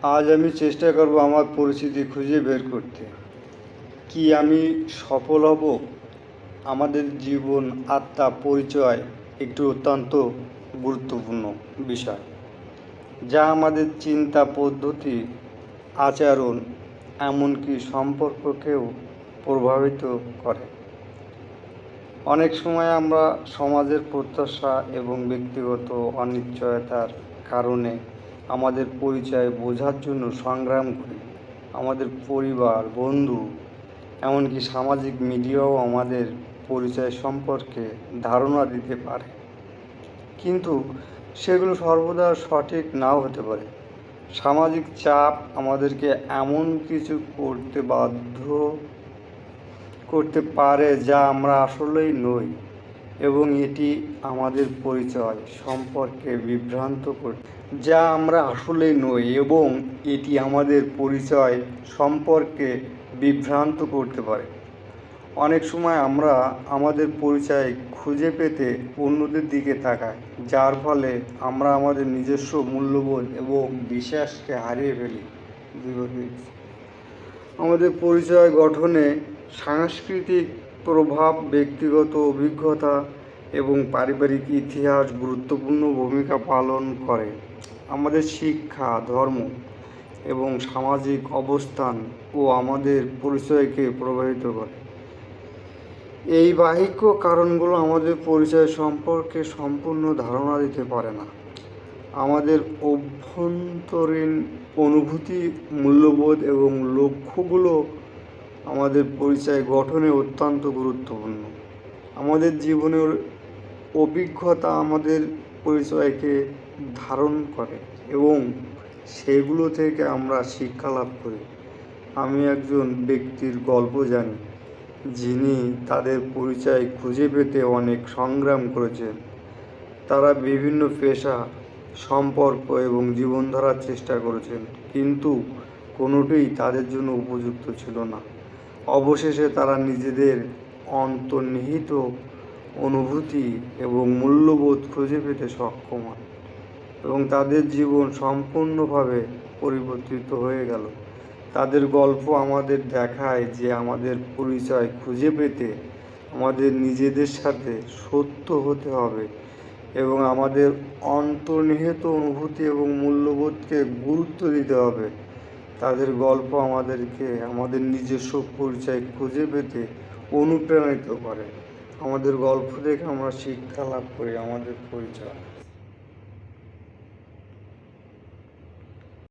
আজ আমি চেষ্টা করব আমার পরিচিতি খুঁজে বের করতে। কি আমি সফল হব? আমাদের জীবন, আত্মা, পরিচয় একটি অত্যন্ত গুরুত্বপূর্ণ বিষয়, যা আমাদের চিন্তা পদ্ধতি, আচরণ, এমনকি সম্পর্ককেও প্রভাবিত করে। অনেক সময় আমরা সমাজের প্রত্যাশা এবং ব্যক্তিগত অনিশ্চয়তার কারণে আমাদের পরিচয় বোঝার জন্য সংগ্রাম করি। আমাদের পরিবার, বন্ধু, এমনকি সামাজিক মিডিয়াও আমাদের পরিচয় সম্পর্কে ধারণা দিতে পারে, কিন্তু সেগুলো সর্বদা সঠিক নাও হতে পারে। সামাজিক চাপ আমাদেরকে এমন কিছু করতে পারে যা আমরা আসলেই নই, এবং এটি আমাদের পরিচয় সম্পর্কে বিভ্রান্ত করতে পারে। অনেক সময় আমরা আমাদের পরিচয় খুঁজে পেতে অন্যদের দিকে তাকাই, যার ফলে আমরা আমাদের নিজস্ব মূল্যবোধ এবং বিশ্বাসকে হারিয়ে ফেলি। আমাদের পরিচয় গঠনে সাংস্কৃতিক প্রভাব, ব্যক্তিগত অভিজ্ঞতা এবং পারিবারিক ইতিহাস গুরুত্বপূর্ণ ভূমিকা পালন করে। আমাদের শিক্ষা, ধর্ম এবং সামাজিক অবস্থান ও আমাদের পরিচয়কে প্রভাবিত করে। এই বাহ্যিক কারণগুলো আমাদের পরিচয় সম্পর্কে সম্পূর্ণ ধারণা দিতে পারে না। আমাদের অভ্যন্তরীণ অনুভূতি, মূল্যবোধ এবং লক্ষ্যগুলো আমাদের পরিচয় গঠনে অত্যন্ত গুরুত্বপূর্ণ। আমাদের জীবনের অভিজ্ঞতা আমাদের পরিচয়কে ধারণ করে এবং সেগুলো থেকে আমরা শিক্ষা লাভ করি। আমি একজন ব্যক্তির গল্প জানি, যিনি তাদের পরিচয় খুঁজে পেতে অনেক সংগ্রাম করেছেন। তারা বিভিন্ন পেশা, সম্পর্ক এবং জীবনধারার চেষ্টা করেছেন, কিন্তু কোনোটিই তাদের জন্য উপযুক্ত ছিল না। অবশেষে তারা নিজেদের অন্তর্নিহিত অনুভূতি এবং মূল্যবোধ খুঁজে পেতে সক্ষম হন, এবং তাদের জীবন সম্পূর্ণভাবে পরিবর্তিত হয়ে গেল। তাদের গল্প আমাদের দেখায় যে আমাদের পরিচয় খুঁজে পেতে আমাদের নিজেদের সাথে সত্য হতে হবে এবং আমাদের অন্তর্নিহিত অনুভূতি এবং মূল্যবোধকে গুরুত্ব দিতে হবে। তাদের গল্প আমাদেরকে আমাদের নিজস্ব পরিচয় খুঁজে পেতে অনুপ্রাণিত করে। আমাদের গল্প থেকে আমরা শিক্ষা লাভ করি আমাদের পরিচয়।